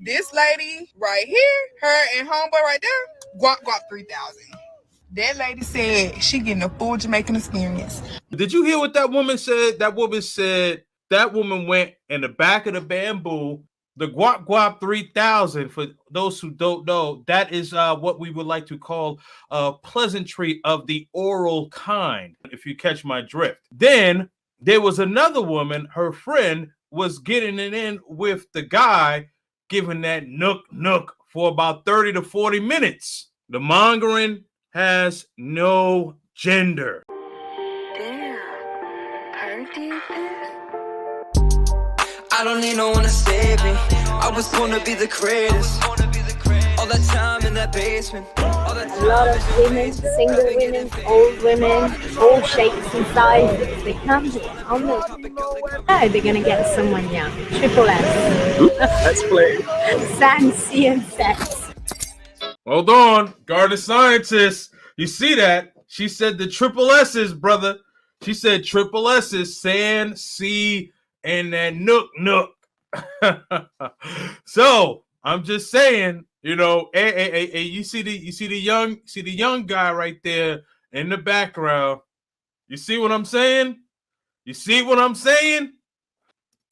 This lady right here, her and homeboy right there, guap 3,000. That lady said she getting a full Jamaican experience. Did you hear what that woman said? That woman went in the back of the bamboo. The guap 3,000, for those who don't know, that is what we would like to call a pleasantry of the oral kind, if you catch my drift. Then there was another woman, her friend was getting it in with the guy, giving that nook for about 30 to 40 minutes. The mongering has no gender. Damn, Perk did this? I don't need no one to save me. I was gonna be the greatest. All that time in that basement. A lot of women, single women, old women, all shapes and sizes. They come here on the no, they're gonna get someone young. Triple S. Let's play. Sans, sea, and sex. Hold on, garden scientist. You see that? She said the triple S's, brother. She said triple S's, sand, sea, and that nook. So I'm just saying, you know, hey, you see the young guy right there in the background. You see what I'm saying? You see what I'm saying?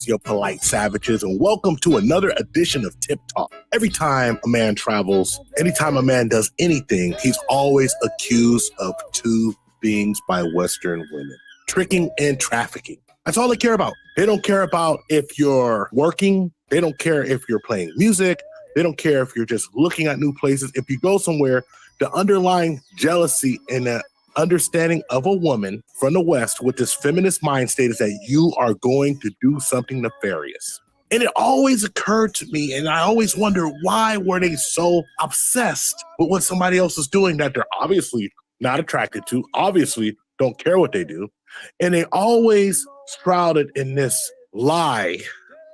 Your polite savages, and welcome to another edition of Tip Talk. Every time a man travels, anytime a man does anything, he's always accused of two things by Western women: tricking and trafficking. That's all they care about. They don't care about if you're working. They don't care if you're playing music. They don't care if you're just looking at new places. If you go somewhere, the underlying jealousy and the understanding of a woman from the West with this feminist mind state is that you are going to do something nefarious. And it always occurred to me, and I always wonder, why were they so obsessed with what somebody else is doing that they're obviously not attracted to, obviously don't care what they do, and they always shrouded in this lie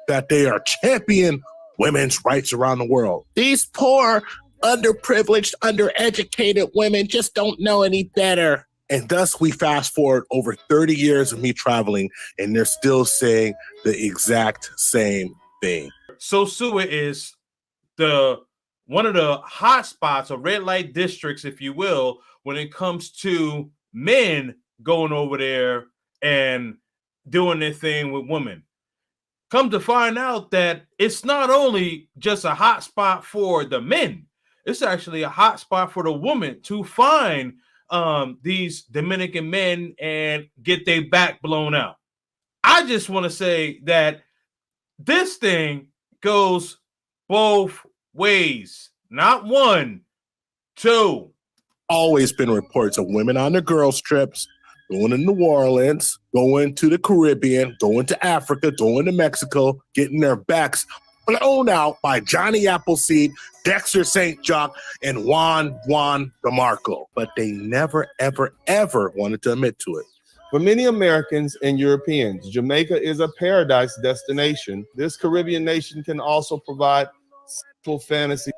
that they are champion women's rights around the world. These poor, underprivileged, undereducated women just don't know any better. And thus we fast forward over 30 years of me traveling, and they're still saying the exact same thing. So Sua is one of the hot spots or red light districts, if you will, when it comes to men going over there and doing their thing with women. Come to find out that it's not only just a hot spot for the men, it's actually a hot spot for the women to find these Dominican men and get their back blown out. I just want to say that this thing goes both ways, not one, two. Always been reports of women on their girls' trips, going to New Orleans, going to the Caribbean, going to Africa, going to Mexico, getting their backs blown out by Johnny Appleseed, Dexter St. Jock, and Juan DeMarco. But they never, ever wanted to admit to it. For many Americans and Europeans, Jamaica is a paradise destination. This Caribbean nation can also provide sexual fantasy.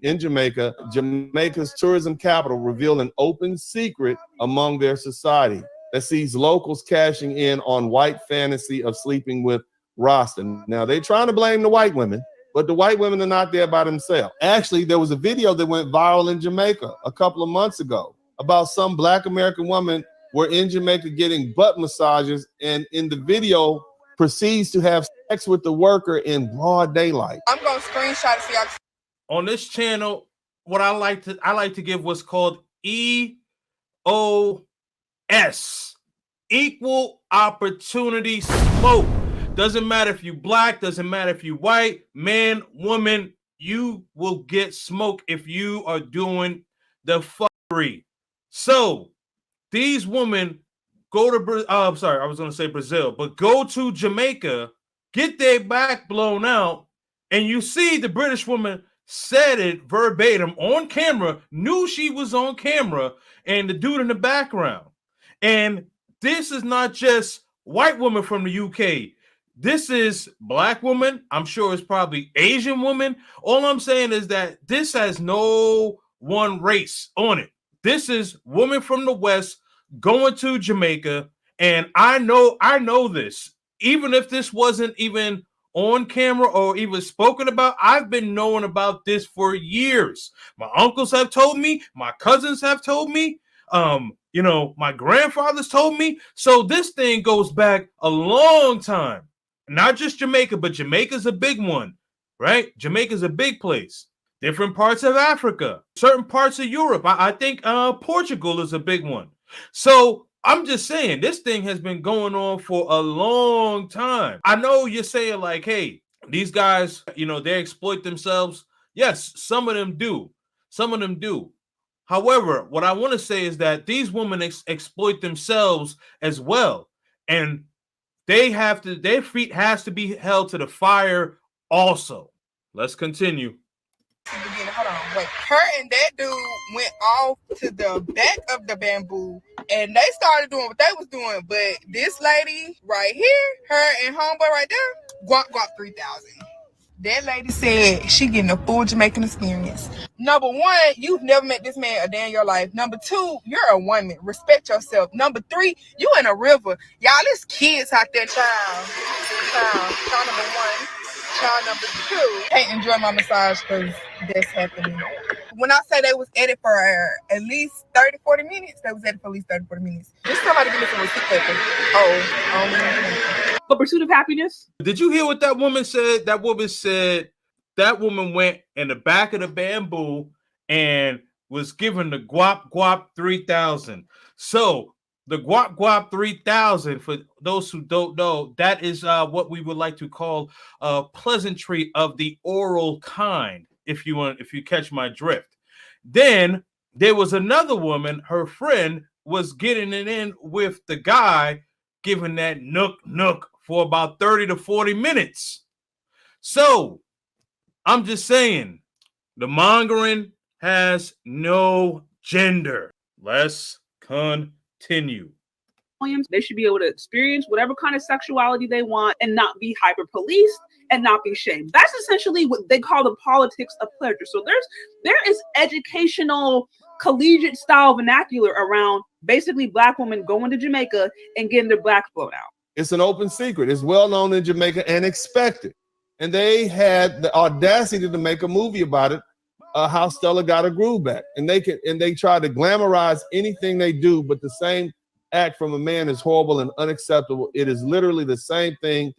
In Jamaica, Jamaica's tourism capital revealed an open secret among their society that sees locals cashing in on white fantasy of sleeping with Rasta. Now, they're trying to blame the white women, but the white women are not there by themselves. Actually, there was a video that went viral in Jamaica a couple of months ago about some Black American woman were in Jamaica getting butt massages, and in the video proceeds to have sex with the worker in broad daylight. I'm going to screenshot it for y'all. On this channel, what I like to give what's called EOS, equal opportunity smoke. Doesn't matter if you black, doesn't matter if you white, man, woman, you will get smoke if you are doing the fuckery. So these women go to I was going to say Brazil, but go to Jamaica, get their back blown out, and you see the British woman said it verbatim on camera, knew she was on camera, and the dude in the background. And this is not just white woman from the UK. This is Black woman. I'm sure it's probably Asian woman. All I'm saying is that this has no one race on it. This is woman from the West going to Jamaica. And I know this, even if this wasn't even on camera or even spoken about. I've been knowing about this for years. My uncles have told me, my cousins have told me, my grandfathers told me. So this thing goes back a long time. Not just Jamaica, but Jamaica's a big one, right? Jamaica's a big place. Different parts of Africa, certain parts of Europe. I think Portugal is a big one. So I'm just saying, this thing has been going on for a long time. I know you're saying like, hey, these guys, they exploit themselves. Yes, some of them do. Some of them do. However, what I want to say is that these women exploit themselves as well. And their feet has to be held to the fire also. Let's continue. Hold on, wait. Her and that dude went off to the back of the bamboo and they started doing what they was doing. But this lady right here, her and homeboy right there, guap 3,000. That lady said she getting a full Jamaican experience. Number one, you've never met this man a day in your life. Number two, you're a woman. Respect yourself. Number three, you in a river. Y'all, there's kids out there, child number one. Child number two, can't enjoy my massage because that's happening. When I say they was at it for at least 30, 40 minutes, they was at it for at least 30, 40 minutes. Just somebody give me some receipt paper. For pursuit of happiness. Did you hear what that woman said? That woman went in the back of the bamboo and was given the guap 3,000. So the guap 3,000, for those who don't know, that is what we would like to call a pleasantry of the oral kind, if you catch my drift. Then there was another woman, her friend was getting it in with the guy, giving that nook for about 30 to 40 minutes. So I'm just saying, the mongering has no gender. Let's continue. They should be able to experience whatever kind of sexuality they want and not be hyper policed and not be shamed. That's essentially what they call the politics of pleasure. So there is educational, collegiate style vernacular around basically Black women going to Jamaica and getting their blacks blown out. It's an open secret. It's well known in Jamaica and expected. And they had the audacity to make a movie about it, how Stella got her groove back. And they try to glamorize anything they do, but the same act from a man is horrible and unacceptable. It is literally the same thing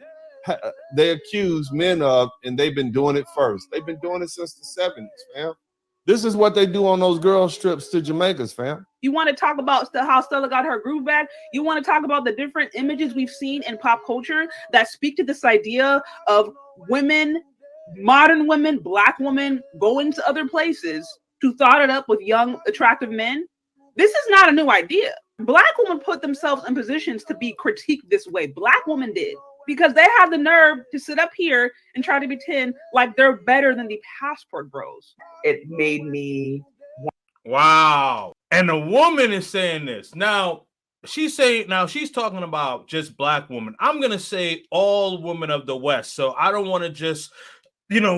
they accuse men of, and they've been doing it first. They've been doing it since the 70s, fam. This is what they do on those girl strips to Jamaicans, fam. You want to talk about how Stella got her groove back? You want to talk about the different images we've seen in pop culture that speak to this idea of women, modern women, Black women going to other places to thought it up with young, attractive men? This is not a new idea. Black women put themselves in positions to be critiqued this way. Black women did, because they have the nerve to sit up here and try to pretend like they're better than the passport bros. It made me. Wow. And the woman is saying this. Now she's talking about just Black women. I'm going to say all women of the West. So I don't want to just,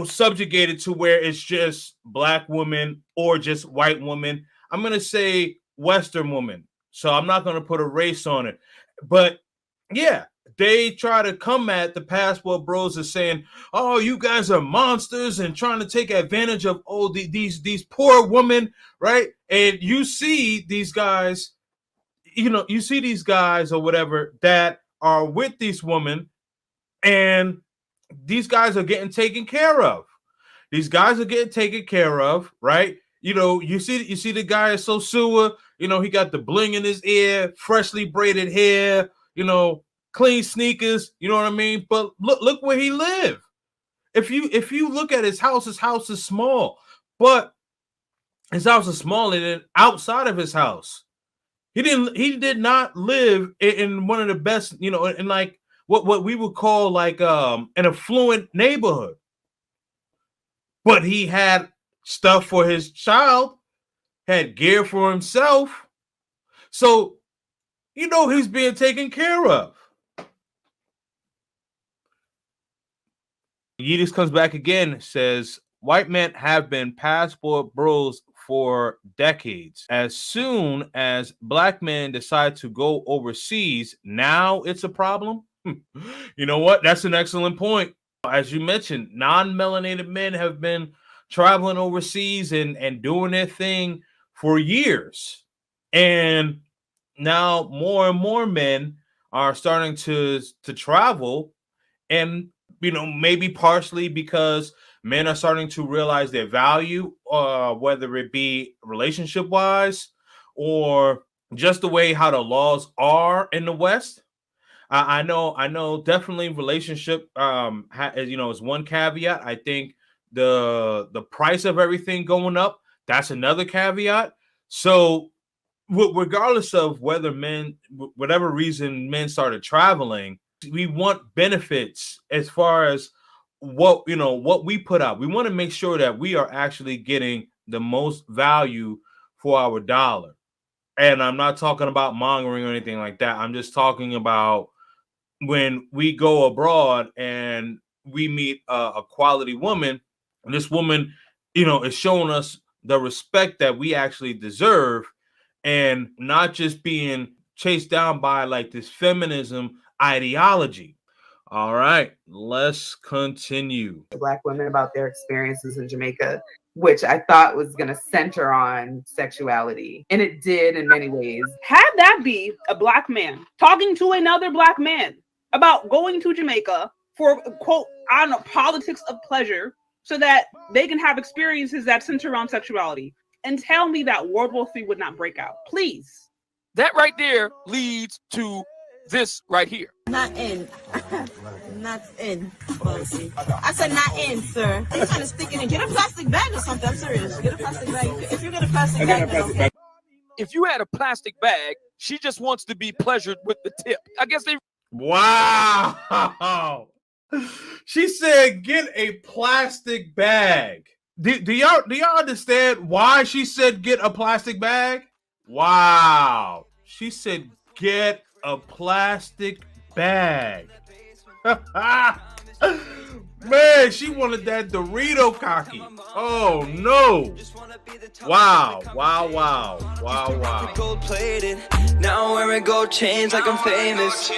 subjugate it to where it's just Black women or just white women. I'm going to say Western women. So I'm not going to put a race on it. But yeah, they try to come at the passport bros as saying, oh, you guys are monsters and trying to take advantage of these poor women, right? And you see these guys, or whatever that are with these women, and these guys are getting taken care of. These guys are getting taken care of, right? You see the guy is so sewer, he got the bling in his ear, freshly braided hair, clean sneakers, you know what I mean? But look where he lived. If you look at his house is small, but his house is smaller than outside of his house. He did not live in one of the best, in like what we would call like an affluent neighborhood. But he had stuff for his child, had gear for himself. So, he's being taken care of. Yidis comes back again, says, white men have been passport bros for decades. As soon as Black men decide to go overseas, now it's a problem. You know what? That's an excellent point. As you mentioned, non-melanated men have been traveling overseas and doing their thing for years. And now more and more men are starting to travel, and maybe partially because men are starting to realize their value, whether it be relationship wise or just the way how the laws are in the West. I know definitely relationship is one caveat. I think the price of everything going up, that's another caveat. So regardless of whether whatever reason men started traveling, we want benefits as far as what we put out. We want to make sure that we are actually getting the most value for our dollar. And I'm not talking about mongering or anything like that. I'm just talking about when we go abroad and we meet a quality woman, and this woman, is showing us the respect that we actually deserve, and not just being chased down by like this feminism ideology. All right, let's continue. Black women about their experiences in Jamaica, which I thought was going to center on sexuality. And it did in many ways. Had that be a Black man talking to another Black man about going to Jamaica for, quote, I don't know, politics of pleasure, so that they can have experiences that center around sexuality, and tell me that World War III would not break out. Please. That right there leads to this right here. Not in. Not in. I said not in, sir. They're trying to stick it in. Get a plastic bag or something. I'm serious. Get a plastic bag. If you get a plastic bag, if you had a plastic bag, she just wants to be pleasured with the tip. I guess they. Wow. She said, get a plastic bag. Do y'all understand why she said get a plastic bag? Wow. She said get a plastic bag. Man, she wanted that Dorito cocky. Oh no. Wow. Gold plated. Now I'm wearing gold chains like I'm famous.